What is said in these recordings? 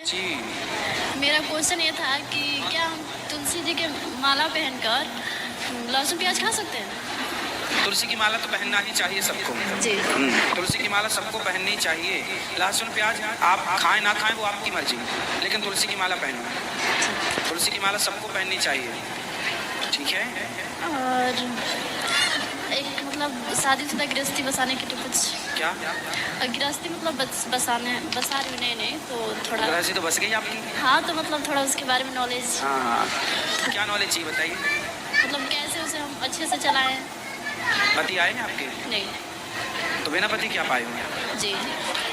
जी। मेरा क्वेश्चन ये था कि क्या हम तुलसी जी के माला पहनकर लहसुन प्याज खा सकते हैं? तुलसी की माला तो पहनना ही चाहिए सबको। जी। तुलसी की माला सबको पहननी चाहिए। लहसुन प्याज आप खाएं ना खाएं वो आपकी मर्जी, लेकिन तुलसी की माला पहनो। तुलसी की माला सबको पहननी चाहिए, ठीक है। और एक मतलब शादीशुदा गृहस्थी बसाने की तो कुछ क्या गृहस्थी मतलब बसा रही हूँ, नहीं तो थोड़ा गृहस्थी तो बस गई आपकी। हाँ, तो मतलब थोड़ा उसके बारे में नॉलेज, हाँ, क्या नॉलेज चाहिए बताइए। मतलब कैसे उसे हम अच्छे से चलाएं। पति आए हैं आपके? नहीं। तो बिना पति क्या पाए हुए? जी,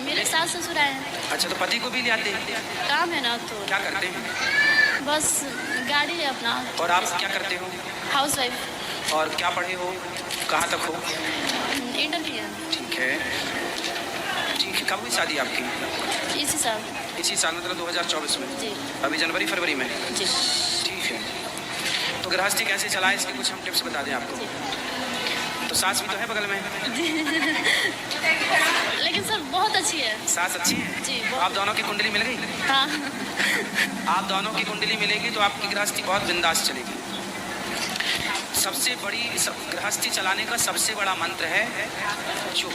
मेरे सास ससुर आए हैं। अच्छा, तो पति को भी ले आते हैं? काम है ना, तो क्या करते हैं? बस गाड़ी है अपना। और आप क्या करते हो? House wife. और क्या पढ़े हो, कहाँ तक हो? इंटर किया। ठीक है, ठीक है। कब हुई शादी आपकी? इसी साल। इसी साल मतलब 2024 में? जी। अभी जनवरी फरवरी में? जी। ठीक है। तो गृहस्थी कैसे चलाए इसके कुछ हम टिप्स बता दें आपको। तो सास भी तो है बगल में। लेकिन सर बहुत अच्छी है। सास अच्छी है जी। आप दोनों की कुंडली मिल गई? हाँ। आप दोनों की कुंडली मिलेगी तो आपकी गृहस्थी बहुत बिंदास चलेगी। सबसे बड़ी गृहस्थी चलाने का सबसे बड़ा मंत्र है चुप।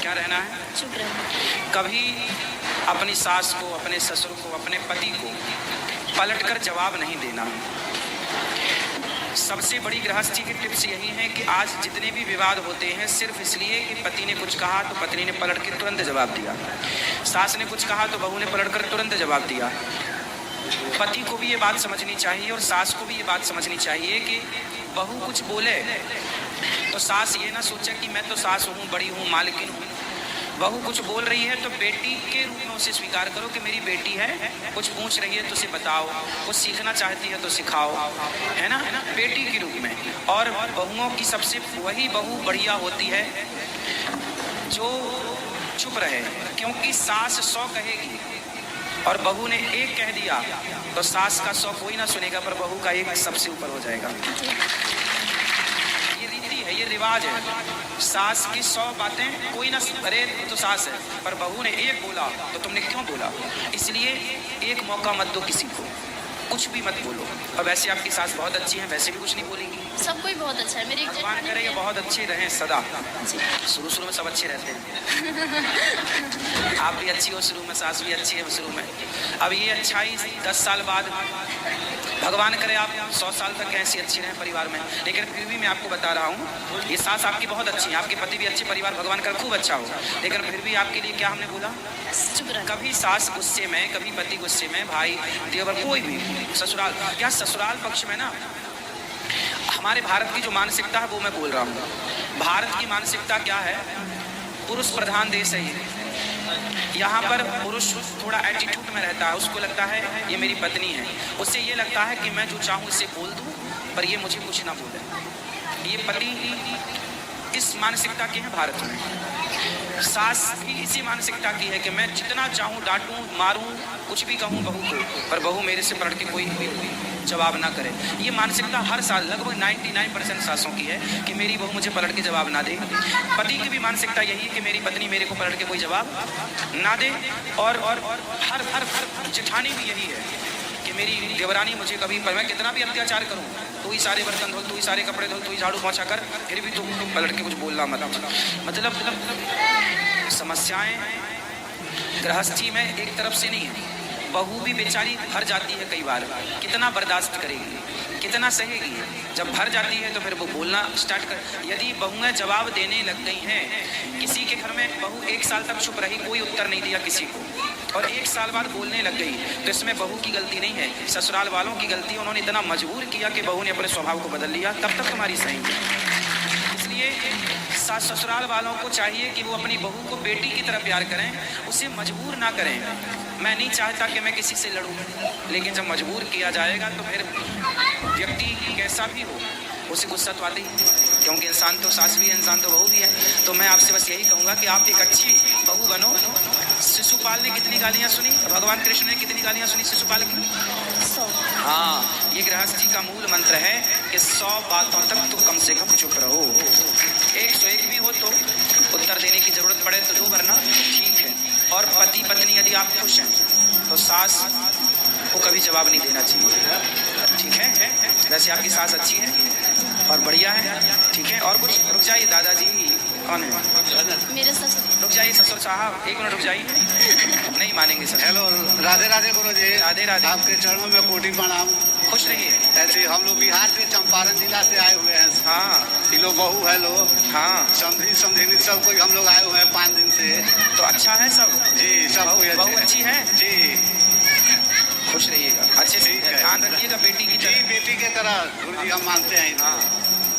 क्या रहना है? चुप रहना। कभी अपनी सास को, अपने ससुर को, अपने पति को पलटकर जवाब नहीं देना। सबसे बड़ी गृहस्थी की टिप्स यही है कि आज जितने भी विवाद होते हैं सिर्फ इसलिए कि पति ने कुछ कहा तो पत्नी ने पलट के तुरंत जवाब दिया, सास ने कुछ कहा तो बहू ने पलट कर तुरंत जवाब दिया। पति को भी ये बात समझनी चाहिए और सास को भी ये बात समझनी चाहिए कि बहू कुछ बोले तो सास ये ना सोचे कि मैं तो सास हूँ, बड़ी हूँ, मालकिन हूँ। बहू कुछ बोल रही है तो बेटी के रूप में उसे स्वीकार करो कि मेरी बेटी है, कुछ पूछ रही है तो उसे बताओ, कुछ सीखना चाहती है तो सिखाओ, है ना, बेटी के रूप में। और बहुओं की सबसे वही बहू बढ़िया होती है जो चुप रहे, क्योंकि सास 100 कहेगी और बहू ने एक कह दिया तो सास का 100 कोई ना सुनेगा, पर बहू का एक सबसे ऊपर हो जाएगा। ये रीति है, ये रिवाज है। सास की 100 बातें कोई ना करे तो सास है, पर बहू ने एक बोला तो तुमने क्यों बोला। इसलिए एक मौका मत दो किसी को, कुछ भी मत बोलो। और वैसे आपकी सास बहुत अच्छी है, वैसे भी कुछ नहीं बोलेंगी। सब कोई बहुत अच्छा है। मेरी भगवान करे ये बहुत अच्छे रहें सदा। शुरू में सब अच्छे रहते हैं। आप भी अच्छी हो शुरू में, सास भी अच्छी है शुरू में। अब ये अच्छाई 10 साल बाद भगवान करे आप 100 साल तक ऐसी अच्छी रहें परिवार में। लेकिन फिर भी मैं आपको बता रहा हूँ ये सास आपकी बहुत अच्छी है, आपके पति भी अच्छे, परिवार भगवान कर खूब अच्छा हो। लेकिन फिर भी आपके लिए क्या हमने बोला, कभी सास गुस्से में, कभी पति गुस्से में, भाई देवर कोई भी ससुराल या ससुराल पक्ष में ना, हमारे भारत की जो मानसिकता है वो मैं बोल रहा हूँ। भारत की मानसिकता क्या है, पुरुष प्रधान देश है ये। यहाँ पर पुरुष थोड़ा एटीट्यूड में रहता है, उसको लगता है ये मेरी पत्नी है, उससे ये लगता है कि मैं जो चाहूँ इसे बोल दूँ पर ये मुझे कुछ ना बोले। ये पति इस मानसिकता के हैं भारत में। सास भी इसी मानसिकता की है कि मैं जितना चाहूँ डांटूं, मारूं, कुछ भी कहूँ बहू को, पर बहू मेरे से पलट के कोई जवाब ना करे। ये मानसिकता हर साल लगभग 99% सासों की है कि मेरी बहू मुझे पलट के जवाब ना दे। पति की भी मानसिकता यही है कि मेरी पत्नी मेरे को पलट के कोई जवाब ना दे। और हर जेठानी भी यही है कि मेरी देवरानी मुझे कभी, पर मैं कितना भी अत्याचार करूं, तू ही सारे बर्तन धो, तू ही सारे कपड़े धो, तू ही झाड़ू पोंछा कर, फिर भी तू पलट के कुछ बोलना मत। मतलब समस्याएं गृहस्थी में एक तरफ से नहीं है। बहू भी बेचारी भर जाती है कई बार, कितना बर्दाश्त करेगी, कितना सहेगी। जब भर जाती है तो फिर वो बोलना स्टार्ट कर। यदि बहुएं जवाब देने लग गई हैं, किसी के घर में बहू 1 साल तक चुप रही, कोई उत्तर नहीं दिया किसी को, और 1 साल बाद बोलने लग गई, तो इसमें बहू की गलती नहीं है, ससुराल वालों की गलती। उन्होंने इतना मजबूर किया कि बहू ने अपने स्वभाव को बदल लिया, तब तक तुम्हारी सही है। इसलिए सास ससुराल वालों को चाहिए कि वो अपनी बहू को बेटी की तरह प्यार करें, उसे मजबूर ना करें। मैं नहीं चाहता कि मैं किसी से लड़ूं, लेकिन जब मजबूर किया जाएगा तो फिर व्यक्ति कैसा भी हो उसे गुस्सा तो आती है, क्योंकि इंसान तो सास भी है, इंसान तो बहू भी है। तो मैं आपसे बस यही कहूँगा कि आप एक अच्छी बहू बनो। शिशुपाल ने कितनी गालियाँ सुनी, भगवान कृष्ण ने कितनी गालियाँ सुनी शिशुपाल की? 100। हाँ, ये गृहस्थी का मूल मंत्र है कि 100 बातों तक तो कम से कम चुप रहो। 101 भी हो तो उत्तर देने की जरूरत पड़े तो दो, वरना ठीक है। और पति पत्नी यदि आपको सास को कभी जवाब नहीं देना चाहिए, ठीक है। वैसे आपकी सास अच्छी है और बढ़िया है, ठीक है। और कुछ? रुक जाइए दादाजी, कौन है? मेरे ससुर। रुक जाइए ससुर साहब, 1 मिनट रुक जाइए, नहीं मानेंगे सर। हेलो, राधे राधे गुरु जी। राधे राधे। आपके चरणों में कोटि प्रणाम। खुश रहिए। ऐसे हम लोग बिहार से चंपारण जिला से आए हुए हैं। हाँ, ये लोग बहू है लोग, हाँ, समझी समझी सब कोई हम लोग आए हुए हैं 5 दिन से। तो अच्छा है सब? जी, सब कोई बहू अच्छी है? जी, खुश रहिएगा, अच्छे से ठीक है। ध्यान रखिएगा बेटी की जी, तरह। बेटी के तरह गुरु जी हम मानते हैं। हाँ,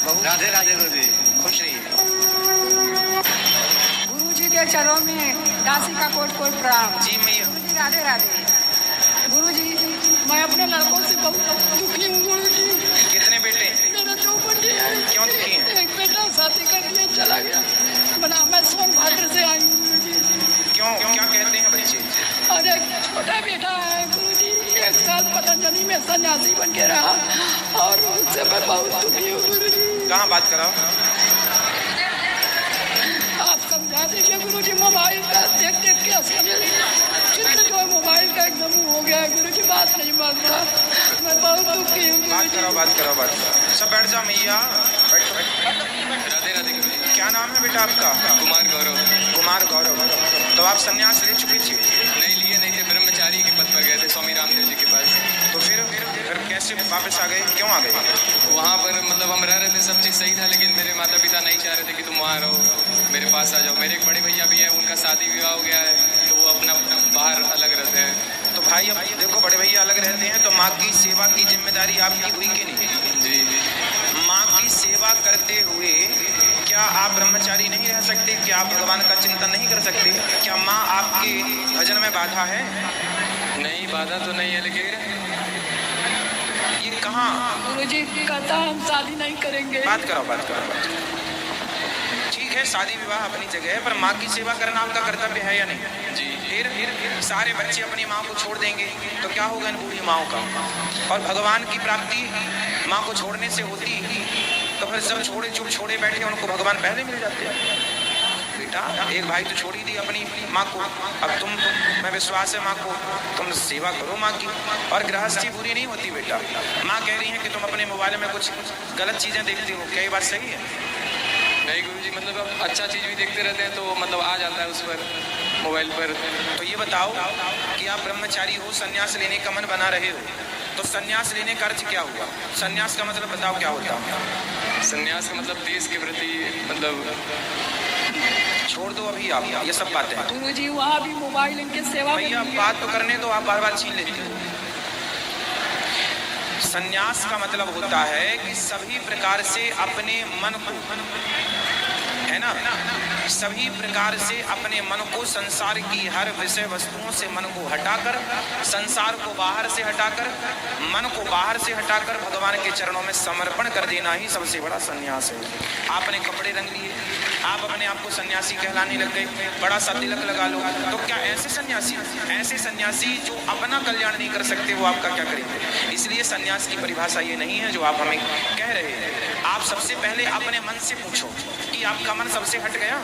बहू राधे राधे गुरु जी। खुश रहिएगा। गुरु जी के चरणों में दासी का कोट कोट प्रणाम। जी मैया। गुरु जी राधे राधे। गुरु जी, मैं अपने लड़कों से बहुत दुखी हूँ गुरु जी। कितने बेटे? मेरा 2 बेटे हैं। क्यों दुखी हैं? एक बेटा शादी कर दिया चला गया, बना मैं सोनभद्र से आई हूँ गुरु जी। क्यों? क्या कहते हैं बच्चे? और एक छोटा बेटा है गुरु जी, 1 साल पतंजलि में सन्यासी बन के रहा, और उससे मैं बहुत दुखी हूँ गुरु जी। कहाँ बात कराओ? आप समझा दीजिए गुरु जी। मोबाइल का देख देख के चित्र जो है मोबाइल का एकदम हो गया है गुरु जी, बात नहीं मानता। मैं बहुत दुखी हूँ गुरु बात जी। कराओ, बात कराओ, बात कराओ। सब बैठ जाओ मैया, बैठो बैठो। राधे राधे गुरु जी। क्या नाम है बेटा आपका? कुमार गौरव। कुमार गौरव। तो आप संन्यास ले चुके थे? नहीं लिए नहीं थे, ब्रह्मचारी के पद पर गए थे स्वामी रामदेव जी के पास। तो फिर कैसे वापस आ गए? क्यों आ गए? वहाँ पर मतलब हम रह रहे थे, सब चीज़ सही था, लेकिन मेरे माता पिता नहीं चाह रहे थे कि तुम वहाँ रहो, मेरे पास आ जाओ। मेरे एक बड़े भैया भी हैं, उनका शादी विवाह हो गया है, तो वो अपना बाहर अलग रहते हैं। तो भाई अब देखो, बड़े भैया अलग रहते हैं तो माँ की सेवा की जिम्मेदारी आपकी हुई कि नहीं? जी। माँ की सेवा करते हुए क्या आप ब्रह्मचारी नहीं रह सकते? क्या आप भगवान का चिंतन नहीं कर सकते? क्या माँ आपके भजन में बाधा है? नहीं, बाधा तो नहीं है, लेकिन ये कहाँ? गुरु जी कहता हम शादी नहीं करेंगे। बात करो, बात करो। ठीक है, शादी विवाह अपनी जगह है, पर माँ की सेवा करना आपका कर्तव्य है या नहीं? जी। फिर सारे बच्चे अपनी माँ को छोड़ देंगे तो क्या होगा इन बूढ़ी माँओं का? और भगवान की प्राप्ति माँ को छोड़ने से होती, तो फिर सब चुप छोड़े बैठे, उनको भगवान पहले मिल जाते हैं। बेटा, एक भाई तो छोड़ ही दी अपनी माँ को, अब तुम मैं विश्वास है माँ को, तुम सेवा करो माँ की। और गृहस्थी बुरी नहीं होती बेटा। माँ कह रही है कि तुम अपने मोबाइल में कुछ गलत चीज़ें देखते हो, क्या ये बात सही है? नहीं गुरु जी, मतलब अब अच्छा चीज़ भी देखते रहते हैं तो मतलब आ जाता है उस पर, मोबाइल पर। तो ये बताओ कि आप ब्रह्मचारी हो, संन्यास लेने का मन बना रहे हो, तो संन्यास लेने का अर्थ क्या हुआ? संन्यास का मतलब बताओ क्या होता है? संन्यास का मतलब देश के प्रति मतलब। छोड़ दो अभी आप ये सब बातें। गुरु जी वहाँ भी मोबाइल इनके सेवा में भैया बात तो करने दो, आप बार बार छीन लेते हो। संन्यास का मतलब होता है कि सभी प्रकार से अपने मन को, है ना, सभी प्रकार से अपने मन को संसार की हर विषय वस्तुओं से मन को हटाकर, संसार को बाहर से हटाकर, मन को बाहर से हटाकर भगवान के चरणों में समर्पण कर देना ही सबसे बड़ा संन्यास है। आपने कपड़े रंग लिए, आप अपने आप को सन्यासी कहलाने लग गए, बड़ा सा तिलक लगा लो, तो क्या ऐसे सन्यासी जो अपना कल्याण नहीं कर सकते वो आपका क्या करेंगे? इसलिए सन्यास की परिभाषा ये नहीं है जो आप हमें कह रहे हैं। आप सबसे पहले अपने मन से पूछो कि आपका मन सबसे हट गया?